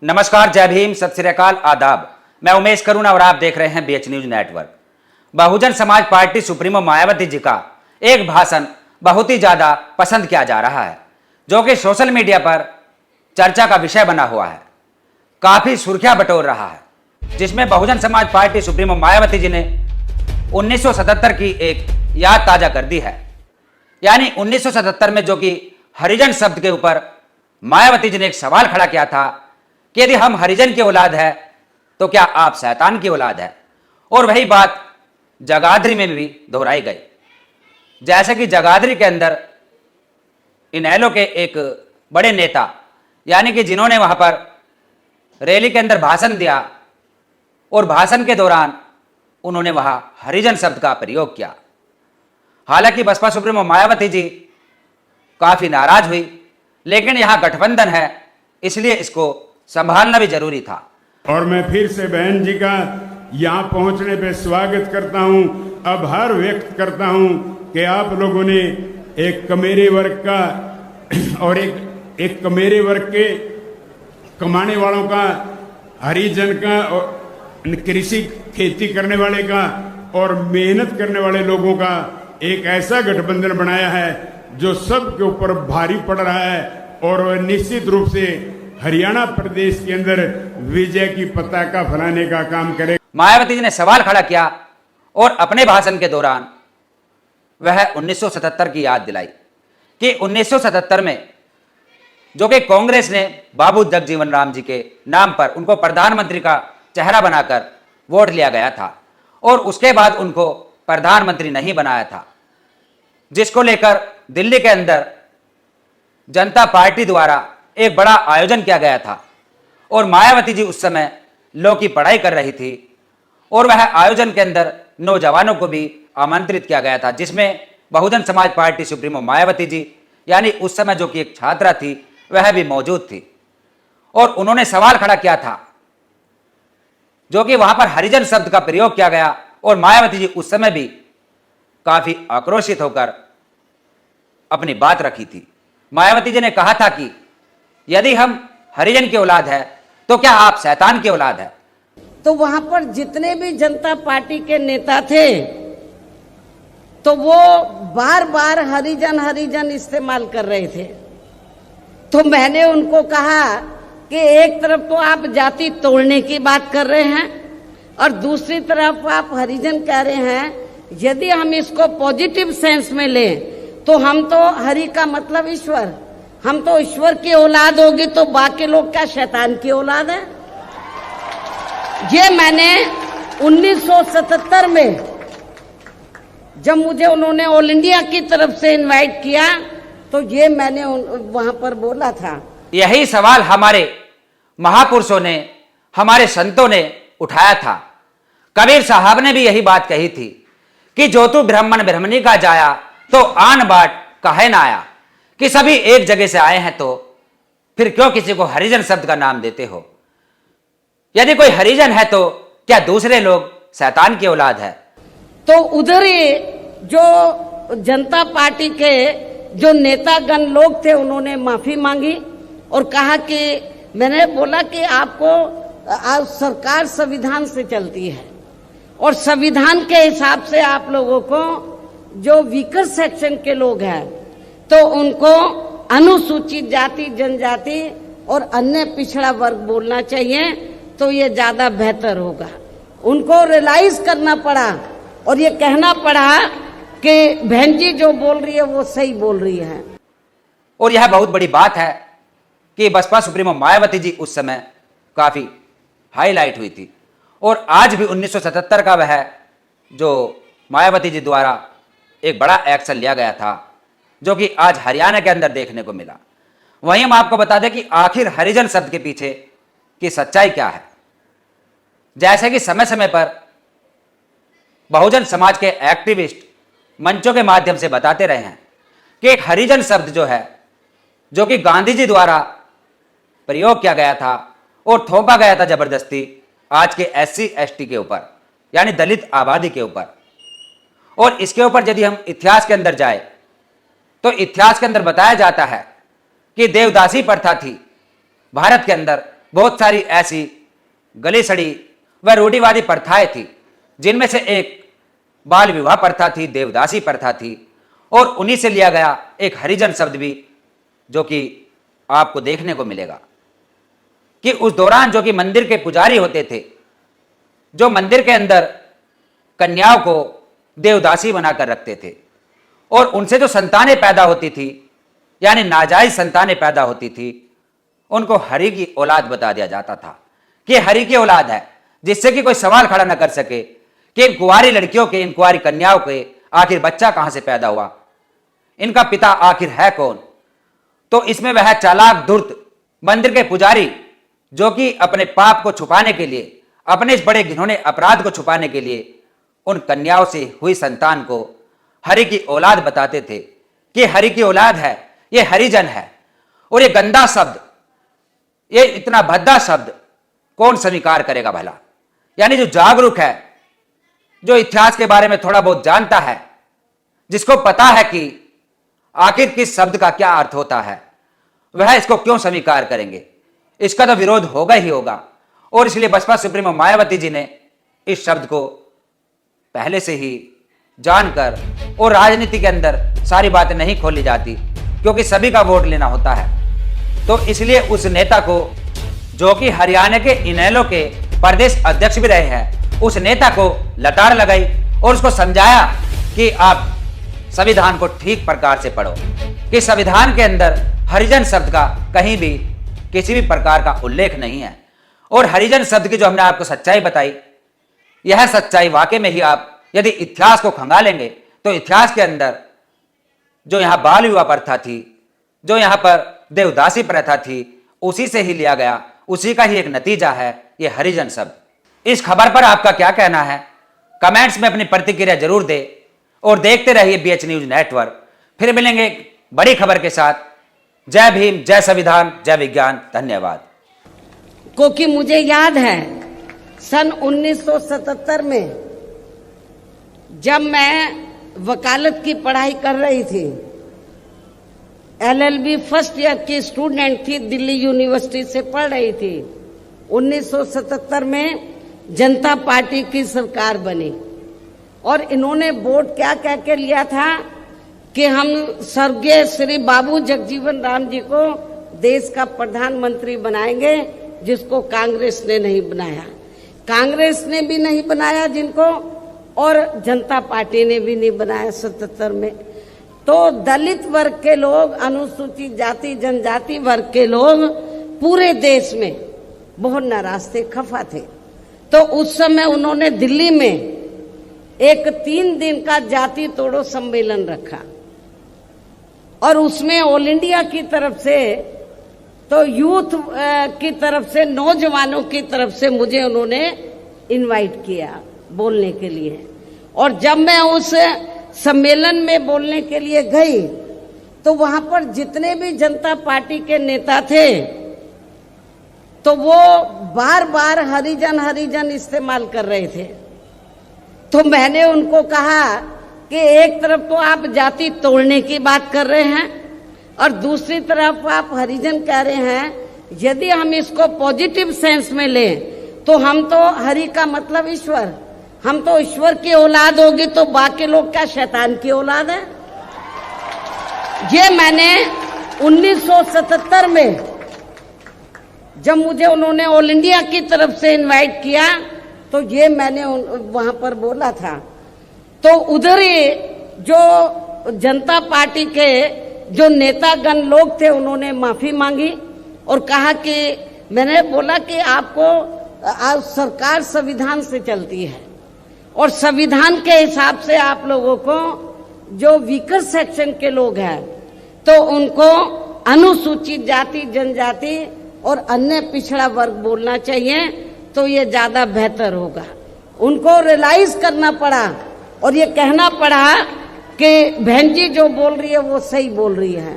नमस्कार, जय भीम, सत श्री अकाल, आदाब। मैं उमेश करुण और आप देख रहे हैं BH news network. Bahujan Samaj party supremo Mayawati ji का एक भाषण बहुत ही ज्यादा पसंद किया जा रहा है, जो कि सोशल मीडिया पर चर्चा का विषय बना हुआ है, काफी सुर्खियां बटोर रहा है। जिसमें बहुजन समाज पार्टी सुप्रीमो मायावती जी ने 1977 की एक याद ताजा कर दी है। यानी 1977 में जो कि हरिजन शब्द के ऊपर मायावती जी ने एक सवाल खड़ा किया था कि यदि हम हरिजन की औलाद है तो क्या आप शैतान की औलाद है। और वही बात जगाधरी में भी दोहराई गई। जैसे कि जगाधरी के अंदर इनेलो के एक बड़े नेता, यानी कि जिन्होंने वहां पर रैली के अंदर भाषण दिया और भाषण के दौरान उन्होंने वहां हरिजन शब्द का प्रयोग किया। हालांकि बसपा सुप्रीमो मायावती जी काफी नाराज हुई, लेकिन यहां गठबंधन है इसलिए इसको संभालना भी जरूरी था। और मैं फिर से बहन जी का यहाँ पहुंचने पे स्वागत करता हूँ, आभार व्यक्त करता हूँ कि आप लोगों ने एक कमेरे वर्ग का और एक कमेरे वर्ग के कमाने वालों का, हरिजन का और कृषि खेती करने वाले का और मेहनत करने वाले लोगों का एक ऐसा गठबंधन बनाया है जो सबके ऊपर भारी पड़ रहा है और निश्चित रूप से हरियाणा प्रदेश के अंदर विजय की पताका फहराने का काम करे। मायावती जी ने सवाल खड़ा किया और अपने भाषण के दौरान वह 1977 की याद दिलाई कि 1977 में जो कि कांग्रेस ने बाबू जगजीवन राम जी के नाम पर उनको प्रधानमंत्री का चेहरा बनाकर वोट लिया गया था और उसके बाद उनको प्रधानमंत्री नहीं बनाया था, जिसको लेकर दिल्ली के अंदर जनता पार्टी द्वारा एक बड़ा आयोजन किया गया था और मायावती जी उस समय लॉ की पढ़ाई कर रही थी और वह आयोजन के अंदर नौजवानों को भी आमंत्रित किया गया था, जिसमें बहुजन समाज पार्टी सुप्रीमो मायावती जी यानी उस समय जो कि एक छात्रा थी वह भी मौजूद थी। और उन्होंने सवाल खड़ा किया था जो कि वहां पर हरिजन शब्द का प्रयोग किया गया और मायावती जी उस समय भी काफी आक्रोशित होकर अपनी बात रखी थी। मायावती जी ने कहा था कि यदि हम हरिजन की औलाद है तो क्या आप शैतान की औलाद है। तो वहां पर जितने भी जनता पार्टी के नेता थे तो वो बार बार हरिजन हरिजन इस्तेमाल कर रहे थे। तो मैंने उनको कहा कि एक तरफ तो आप जाति तोड़ने की बात कर रहे हैं और दूसरी तरफ आप हरिजन कह रहे हैं। यदि हम इसको पॉजिटिव सेंस में लें तो हम तो हरि का मतलब ईश्वर, हम तो ईश्वर की औलाद होगी, तो बाकी लोग क्या शैतान की औलाद है। ये मैंने 1977 में जब मुझे उन्होंने ऑल इंडिया की तरफ से इनवाइट किया तो ये मैंने वहां पर बोला था। यही सवाल हमारे महापुरुषों ने, हमारे संतों ने उठाया था। कबीर साहब ने भी यही बात कही थी कि जो तू ब्राह्मण ब्रह्मणी का जाया तो आन बाट काहे ना आया, कि सभी एक जगह से आए हैं तो फिर क्यों किसी को हरिजन शब्द का नाम देते हो। यदि कोई हरिजन है तो क्या दूसरे लोग शैतान की औलाद है। तो उधर ही जो जनता पार्टी के जो नेतागण लोग थे उन्होंने माफी मांगी और कहा कि मैंने बोला कि आपको सरकार संविधान से चलती है और संविधान के हिसाब से आप लोगों को जो वीकर सेक्शन के लोग हैं तो उनको अनुसूचित जाति जनजाति और अन्य पिछड़ा वर्ग बोलना चाहिए, तो ये ज्यादा बेहतर होगा। उनको रियलाइज करना पड़ा और ये कहना पड़ा कि बहन जी जो बोल रही है वो सही बोल रही है। और यह बहुत बड़ी बात है कि बसपा सुप्रीमो मायावती जी उस समय काफी हाईलाइट हुई थी और आज भी 1977 का वह जो मायावती जी द्वारा एक बड़ा एक्शन लिया गया था जो कि आज हरियाणा के अंदर देखने को मिला। वहीं हम आपको बता दें कि आखिर हरिजन शब्द के पीछे की सच्चाई क्या है। जैसे कि समय समय पर बहुजन समाज के एक्टिविस्ट मंचों के माध्यम से बताते रहे हैं कि एक हरिजन शब्द जो है, जो कि गांधी जी द्वारा प्रयोग किया गया था और थोपा गया था जबरदस्ती आज के SC ST के ऊपर, यानी दलित आबादी के ऊपर। और इसके ऊपर यदि हम इतिहास के अंदर जाए तो इतिहास के अंदर बताया जाता है कि देवदासी प्रथा थी भारत के अंदर बहुत सारी ऐसी गली सड़ी व रूढ़िवादी प्रथाएं थी, जिनमें से एक बाल विवाह प्रथा थी, देवदासी प्रथा थी, और उन्हीं से लिया गया एक हरिजन शब्द भी, जो कि आपको देखने को मिलेगा कि उस दौरान जो कि मंदिर के पुजारी होते थे, जो मंदिर के अंदर कन्याओं को देवदासी बनाकर रखते थे, और उनसे जो संतानें पैदा होती थी, यानी नाजायज संतानें पैदा होती थी, उनको हरि की औलाद बता दिया जाता था कि हरि की औलाद है, जिससे कि कोई सवाल खड़ा न कर सके कि इन कुंवारी लड़कियों के, इन कुंवारी कन्याओं के आखिर बच्चा कहां से पैदा हुआ, इनका पिता आखिर है कौन। तो इसमें वह चालाक धूर्त मंदिर के पुजारी, जो कि अपने पाप को छुपाने के लिए, अपने इस बड़े घिनौने अपराध को छुपाने के लिए, उन कन्याओं से हुई संतान को हरि की औलाद बताते थे कि हरि की औलाद है, ये हरिजन है। और ये गंदा शब्द, ये इतना भद्दा शब्द कौन स्वीकार करेगा भला। यानी जो जागरूक है, जो इतिहास के बारे में थोड़ा बहुत जानता है, जिसको पता है कि आखिर किस शब्द का क्या अर्थ होता है, वह इसको क्यों स्वीकार करेंगे। इसका तो विरोध होगा ही होगा। और इसलिए बसपा सुप्रीमो मायावती जी ने इस शब्द को पहले से ही जानकर, और राजनीति के अंदर सारी बातें नहीं खोली जाती, क्योंकि सभी का वोट लेना होता है, तो इसलिए उस नेता को, जो कि हरियाणा के इनेलो के प्रदेश अध्यक्ष भी रहे हैं, उस नेता को लताड़ लगाई और उसको समझाया कि आप संविधान को ठीक प्रकार से पढ़ो, कि संविधान के अंदर हरिजन शब्द का कहीं भी किसी भी प्रकार का उल्लेख नहीं है। और हरिजन शब्द की जो हमने आपको सच्चाई बताई, यह सच्चाई वाकई में ही आप यदि इतिहास को खंगालेंगे तो इतिहास के अंदर जो यहाँ बाल विवाह प्रथा थी, जो यहाँ पर देवदासी प्रथा थी, उसी से ही लिया गया, उसी का ही एक नतीजा है ये हरिजन शब्द। इस खबर पर आपका क्या कहना है, कमेंट्स में अपनी प्रतिक्रिया जरूर दें और देखते रहिए BH न्यूज नेटवर्क। फिर मिलेंगे एक बड़ी खबर के साथ। जय भीम, जय संविधान, जय विज्ञान। धन्यवाद। क्योंकि मुझे याद है सन 1977 में जब मैं वकालत की पढ़ाई कर रही थी, LLB फर्स्ट ईयर की स्टूडेंट थी, दिल्ली यूनिवर्सिटी से पढ़ रही थी। 1977 में जनता पार्टी की सरकार बनी और इन्होंने वोट क्या कह के लिया था कि हम स्वर्गीय श्री बाबू जगजीवन राम जी को देश का प्रधानमंत्री बनाएंगे, जिसको कांग्रेस ने नहीं बनाया। कांग्रेस ने भी नहीं बनाया जिनको, और जनता पार्टी ने भी नहीं बनाया 77 में। तो दलित वर्ग के लोग, अनुसूचित जाति जनजाति वर्ग के लोग पूरे देश में बहुत नाराज थे, खफा थे। तो उस समय उन्होंने दिल्ली में एक 3 दिन का जाति तोड़ो सम्मेलन रखा और उसमें ऑल इंडिया की तरफ से, तो यूथ की तरफ से, नौजवानों की तरफ से मुझे उन्होंने इनवाइट किया बोलने के लिए। और जब मैं उस सम्मेलन में बोलने के लिए गई तो वहां पर जितने भी जनता पार्टी के नेता थे, तो वो बार बार हरिजन हरिजन इस्तेमाल कर रहे थे। तो मैंने उनको कहा कि एक तरफ तो आप जाति तोड़ने की बात कर रहे हैं और दूसरी तरफ आप हरिजन कह रहे हैं। यदि हम इसको पॉजिटिव सेंस में लें तो हम तो हरि का मतलब ईश्वर, हम तो ईश्वर की औलाद होगी, तो बाकी लोग क्या शैतान की औलाद है। ये मैंने 1977 में जब मुझे उन्होंने ऑल इंडिया की तरफ से इनवाइट किया, तो ये मैंने वहां पर बोला था। तो उधर ही जो जनता पार्टी के जो नेतागण लोग थे, उन्होंने माफी मांगी और कहा कि, मैंने बोला कि आपको सरकार संविधान से चलती है और संविधान के हिसाब से आप लोगों को जो वीकर सेक्शन के लोग हैं, तो उनको अनुसूचित जाति जनजाति और अन्य पिछड़ा वर्ग बोलना चाहिए, तो ये ज्यादा बेहतर होगा। उनको रियलाइज करना पड़ा और ये कहना पड़ा कि बहन जी जो बोल रही है वो सही बोल रही है।